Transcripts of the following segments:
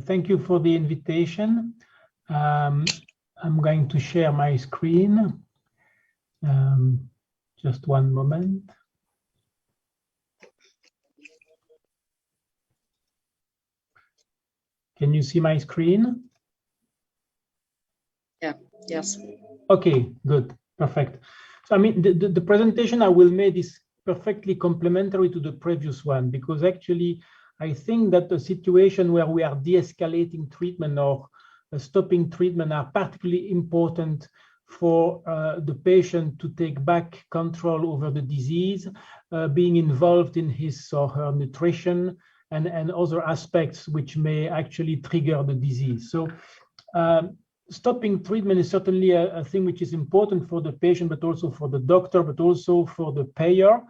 thank you for the invitation. I'm going to share my screen. Just one moment. Can you see my screen? Yeah, yes. Okay, good, perfect. So, I mean, the presentation I will make is perfectly complementary to the previous one, because actually, I think that the situation where we are de-escalating treatment or stopping treatment are particularly important for the patient to take back control over the disease, being involved in his or her nutrition and other aspects which may actually trigger the disease. So stopping treatment is certainly a thing which is important for the patient, but also for the doctor, but also for the payer.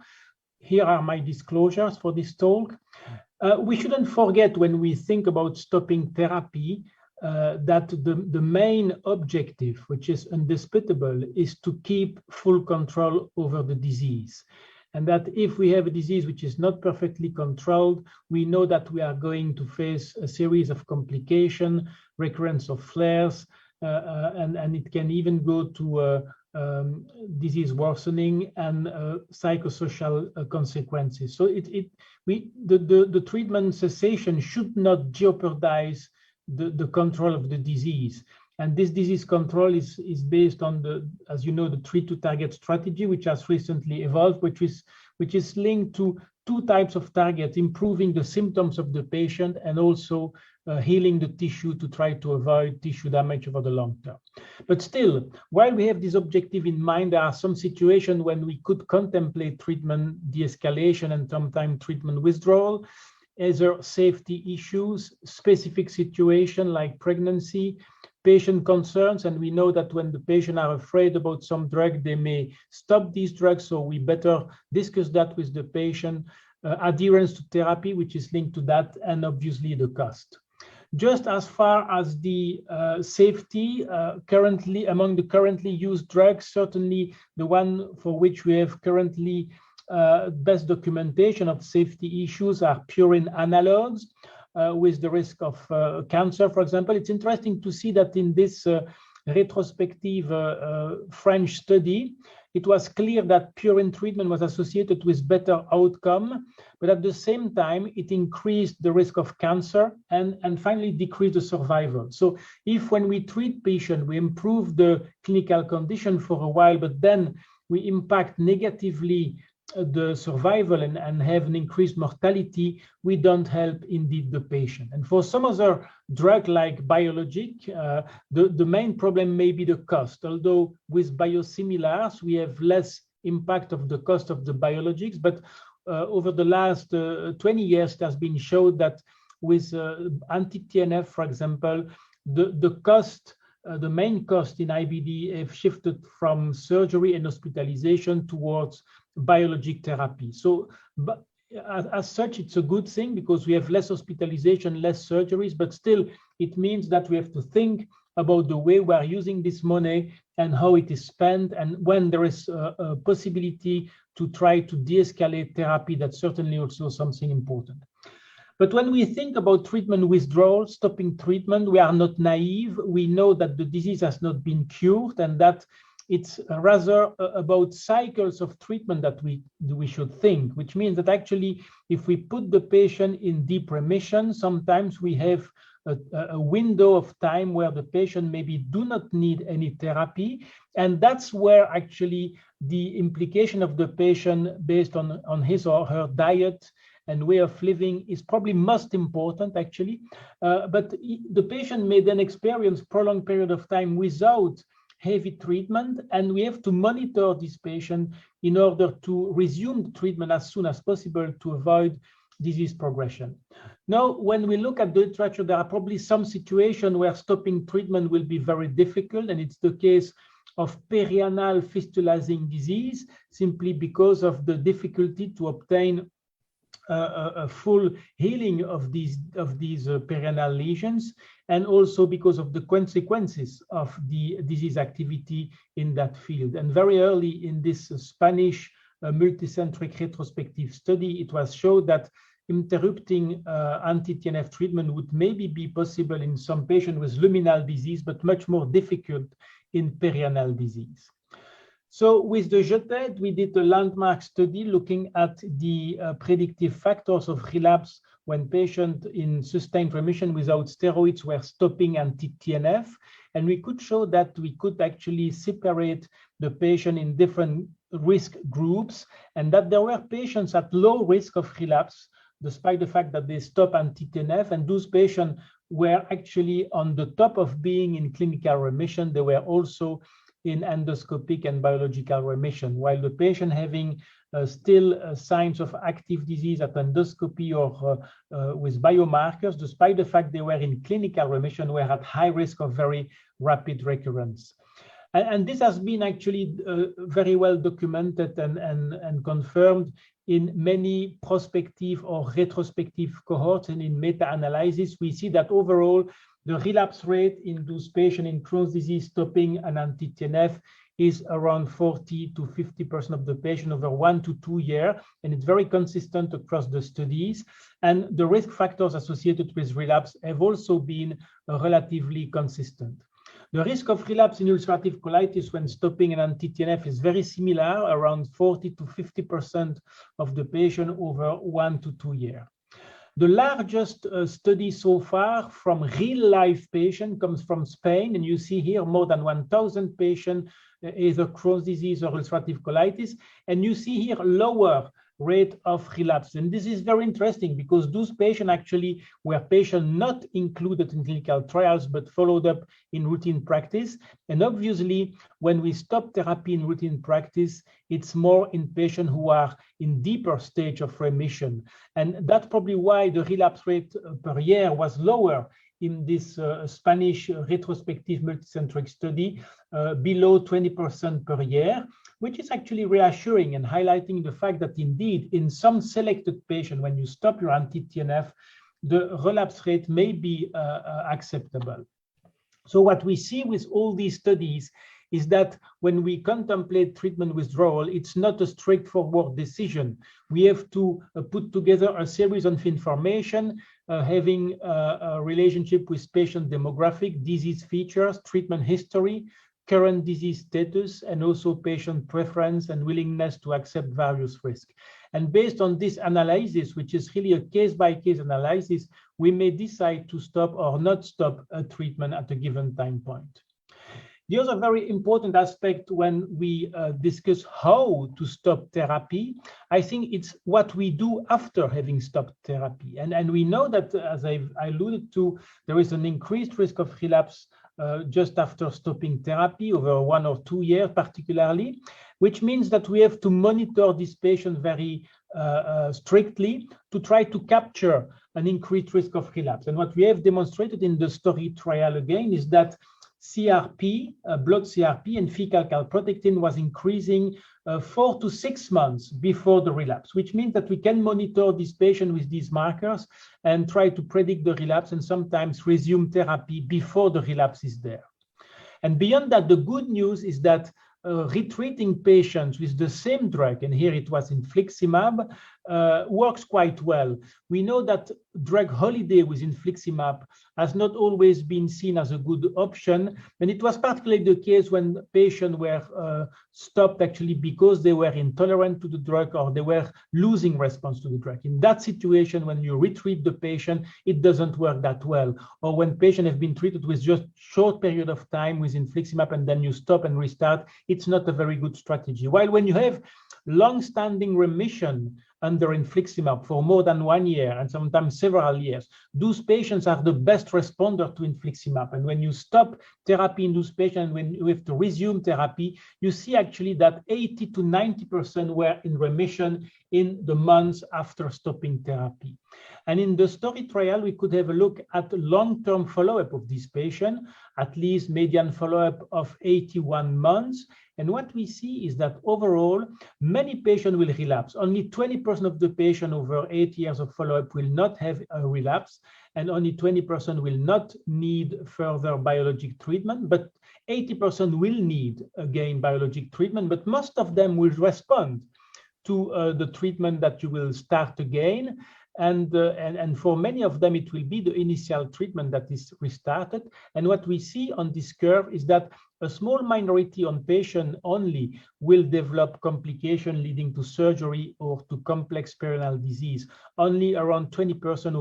Here are my disclosures for this talk. We shouldn't forget when we think about stopping therapy that the main objective, which is indisputable, is to keep full control over the disease. And that if we have a disease which is not perfectly controlled, we know that we are going to face a series of complications, recurrence of flares, and it can even go to disease worsening and psychosocial consequences. So the treatment cessation should not jeopardize the control of the disease. And this disease control is based on the, as you know, the treat to target strategy, which has recently evolved, which is linked to two types of targets: improving the symptoms of the patient and also healing the tissue to try to avoid tissue damage over the long term. But still, while we have this objective in mind, there are some situations when we could contemplate treatment de-escalation and sometimes treatment withdrawal, either safety issues, specific situation like pregnancy, patient concerns, and we know that when the patient are afraid about some drug, they may stop these drugs, so we better discuss that with the patient, adherence to therapy, which is linked to that, and obviously the cost. Just as far as the safety, currently among the currently used drugs, certainly the one for which we have currently best documentation of safety issues are purine analogs, with the risk of cancer, for example. It's interesting to see that in this retrospective French study, it was clear that purine treatment was associated with better outcome, but at the same time, it increased the risk of cancer and finally decreased the survival. So if when we treat patients, we improve the clinical condition for a while, but then we impact negatively the survival and have an increased mortality, we don't help indeed the patient. And for some other drug like biologic, the main problem may be the cost, although with biosimilars, we have less impact of the cost of the biologics, but over the last 20 years, it has been shown that with anti-TNF, for example, the cost, the main cost in IBD have shifted from surgery and hospitalization towards biologic therapy. So but as such, it's a good thing because we have less hospitalization, less surgeries, but still it means that we have to think about the way we are using this money and how it is spent, and when there is a possibility to try to de-escalate therapy, that's certainly also something important. But when we think about treatment withdrawal, stopping treatment, we are not naive. We know that the disease has not been cured and that it's rather about cycles of treatment that we should think, which means that actually, if we put the patient in deep remission, sometimes we have a window of time where the patient maybe do not need any therapy. And that's where actually the implication of the patient based on his or her diet and way of living is probably most important, actually. But the patient may then experience prolonged period of time without heavy treatment, and we have to monitor this patient in order to resume the treatment as soon as possible to avoid disease progression. Now, when we look at the literature, there are probably some situations where stopping treatment will be very difficult, and it's the case of perianal fistulizing disease, simply because of the difficulty to obtain a full healing of these perianal lesions, and also because of the consequences of the disease activity in that field. And very early in this Spanish multicentric retrospective study, it was shown that interrupting anti-TNF treatment would maybe be possible in some patients with luminal disease, but much more difficult in perianal disease. So with the JETED, we did a landmark study looking at the predictive factors of relapse when patients in sustained remission without steroids were stopping anti-TNF. And we could show that we could actually separate the patient in different risk groups, and that there were patients at low risk of relapse, despite the fact that they stop anti-TNF, and those patients were actually on the top of being in clinical remission. They were also in endoscopic and biological remission, while the patient having still signs of active disease at endoscopy or with biomarkers, despite the fact they were in clinical remission, were at high risk of very rapid recurrence. And this has been actually very well documented and confirmed in many prospective or retrospective cohorts, and in meta-analysis, we see that overall the relapse rate in those patients in Crohn's disease stopping an anti-TNF is around 40 to 50% of the patient over 1 to 2 years, and it's very consistent across the studies. And the risk factors associated with relapse have also been relatively consistent. The risk of relapse in ulcerative colitis when stopping an anti-TNF is very similar, around 40 to 50% of the patient over 1 to 2 years. The largest study so far from real-life patients comes from Spain, and you see here more than 1,000 patients, either Crohn's disease or ulcerative colitis, and you see here lower rate of relapse. And this is very interesting because those patients actually were patients not included in clinical trials, but followed up in routine practice. And obviously, when we stop therapy in routine practice, it's more in patients who are in deeper stage of remission. And that's probably why the relapse rate per year was lower in this Spanish retrospective multicentric study, below 20% per year, which is actually reassuring and highlighting the fact that indeed in some selected patients, when you stop your anti-TNF, the relapse rate may be acceptable. So what we see with all these studies is that when we contemplate treatment withdrawal, it's not a straightforward decision. We have to put together a series of information, having a relationship with patient demographic, disease features, treatment history, current disease status, and also patient preference and willingness to accept various risks. And based on this analysis, which is really a case-by-case analysis, we may decide to stop or not stop a treatment at a given time point. The other very important aspect when we discuss how to stop therapy, I think it's what we do after having stopped therapy. And we know that, as I've alluded to, there is an increased risk of relapse just after stopping therapy over 1 or 2 years particularly, which means that we have to monitor this patient very strictly to try to capture an increased risk of relapse. And what we have demonstrated in the STORY trial again is that CRP, blood CRP and fecal calprotectin was increasing 4 to 6 months before the relapse, which means that we can monitor this patient with these markers and try to predict the relapse and sometimes resume therapy before the relapse is there. And beyond that, the good news is that retreating patients with the same drug, and here it was infliximab, works quite well. We know that drug holiday with infliximab has not always been seen as a good option, and it was particularly the case when patients were stopped actually because they were intolerant to the drug or they were losing response to the drug. In that situation, when you retreat the patient, it doesn't work that well. Or when patients have been treated with just short period of time with infliximab and then you stop and restart, it's not a very good strategy. While when you have long-standing remission under infliximab for more than 1 year and sometimes several years, those patients are the best responder to infliximab. And when you stop therapy in those patients, when you have to resume therapy, you see actually that 80 to 90% were in remission in the months after stopping therapy. And in the STORY trial, we could have a look at long-term follow-up of these patients, at least median follow-up of 81 months. And what we see is that overall, many patients will relapse. Only 20% of the patients over 8 years of follow-up will not have a relapse, and only 20% will not need further biologic treatment, but 80% will need, again, biologic treatment, but most of them will respond to the treatment that you will start again. And for many of them, it will be the initial treatment that is restarted. And what we see on this curve is that a small minority on patient only will develop complication leading to surgery or to complex perineal disease, only around 20%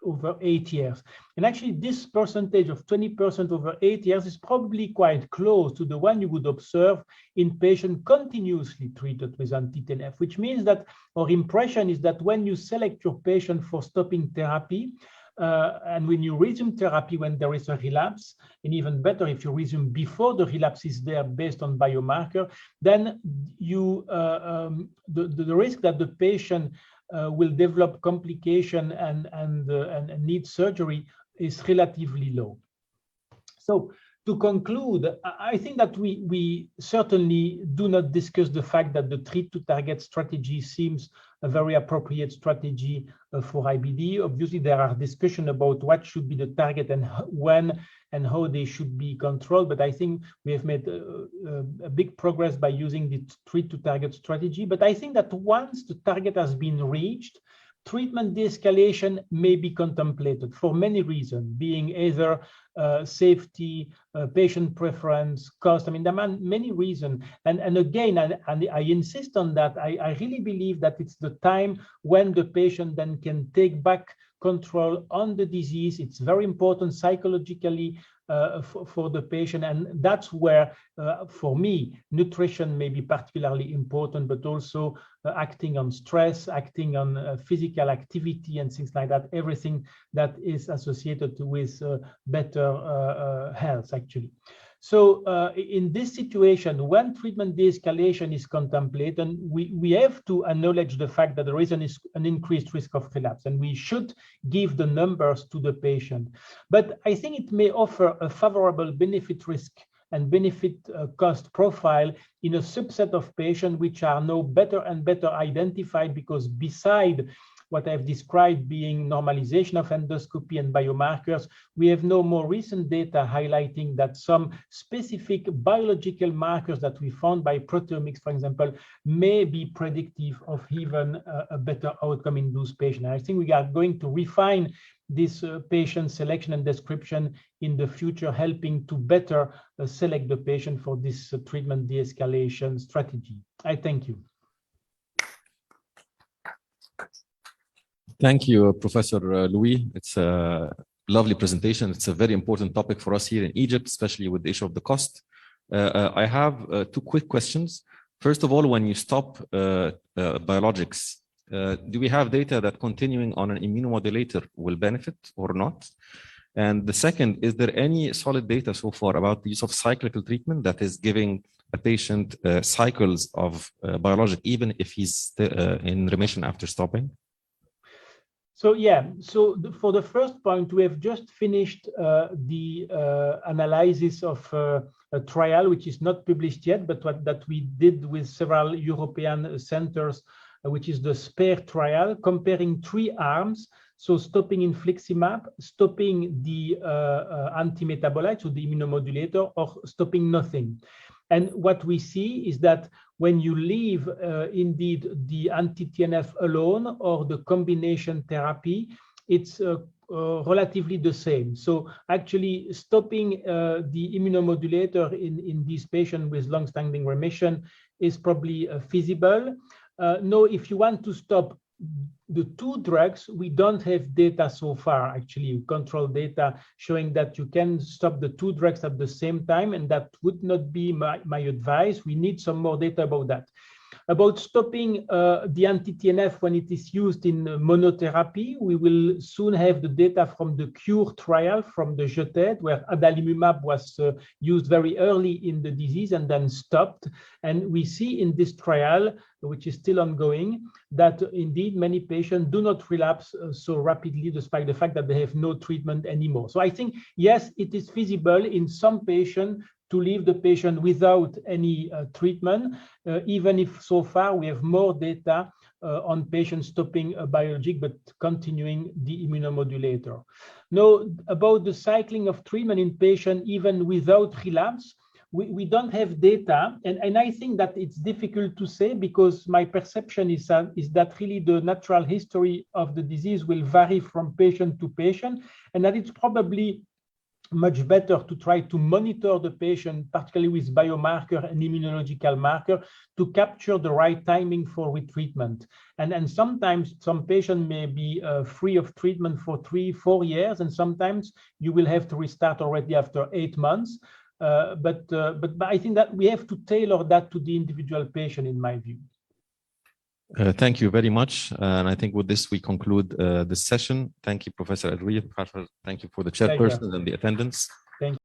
over 8 years. And actually, this percentage of 20% over 8 years is probably quite close to the one you would observe in patients continuously treated with anti-TNF, which means that our impression is that when you select your patient for stopping therapy, and when you resume therapy when there is a relapse, and even better if you resume before the relapse is there based on biomarker, then you the risk that the patient will develop complication and need surgery is relatively low. So to conclude, I think that we certainly do not discuss the fact that the treat to target strategy seems a very appropriate strategy for IBD. Obviously, there are discussions about what should be the target and when and how they should be controlled. But I think we have made a big progress by using the treat to target strategy. But I think that once the target has been reached, treatment de-escalation may be contemplated for many reasons, being either safety, patient preference, cost. I mean, there are many reasons. And again, I insist on that. I really believe that it's the time when the patient then can take back control on the disease. It's very important psychologically for the patient. And that's where, for me, nutrition may be particularly important, but also acting on stress, acting on physical activity and things like that, everything that is associated with better health, actually. So in this situation, when treatment de-escalation is contemplated, we have to acknowledge the fact that there is an increased risk of relapse, and we should give the numbers to the patient. But I think it may offer a favorable benefit-risk and benefit cost profile in a subset of patients which are now better and better identified, because beside what I've described being normalization of endoscopy and biomarkers, we have no more recent data highlighting that some specific biological markers that we found by proteomics, for example, may be predictive of even a better outcome in those patients. And I think we are going to refine this patient selection and description in the future, helping to better select the patient for this treatment de-escalation strategy. I thank you. Thank you, Professor Louis. It's a lovely presentation. It's a very important topic for us here in Egypt, especially with the issue of the cost. I have two quick questions. First of all, when you stop biologics, do we have data that continuing on an immunomodulator will benefit or not? And the second, is there any solid data so far about the use of cyclical treatment that is giving a patient cycles of biologic, even if he's in remission after stopping? So yeah, for the first point, we have just finished the analysis of a trial, which is not published yet, but that we did with several European centers, which is the SPARE trial, comparing 3 arms. So stopping infliximab, stopping the anti-metabolite, so the immunomodulator, or stopping nothing. And what we see is that when you leave indeed the anti-TNF alone or the combination therapy, it's relatively the same. So actually stopping the immunomodulator in these patients with long-standing remission is probably feasible. Now, if you want to stop the 2 drugs, we don't have data so far, actually, control data showing that you can stop the 2 drugs at the same time, and that would not be my advice. We need some more data about that. About stopping the anti-TNF when it is used in monotherapy, we will soon have the data from the CURE trial from the JETED, where adalimumab was used very early in the disease and then stopped. And we see in this trial, which is still ongoing, that indeed many patients do not relapse so rapidly, despite the fact that they have no treatment anymore. So I think, yes, it is feasible in some patients to leave the patient without any treatment, even if so far we have more data on patients stopping a biologic but continuing the immunomodulator. Now, about the cycling of treatment in patients even without relapse, we don't have data, and I think that it's difficult to say, because my perception is that really the natural history of the disease will vary from patient to patient, and that it's probably much better to try to monitor the patient, particularly with biomarker and immunological marker, to capture the right timing for retreatment. And sometimes some patient may be free of treatment for 3-4 years, and sometimes you will have to restart already after 8 months. But I think that we have to tailor that to the individual patient, in my view. Thank you very much. And I think with this, we conclude this session. Thank you, Professor El Rieff. Thank you for the chairperson and the attendance. Thank you.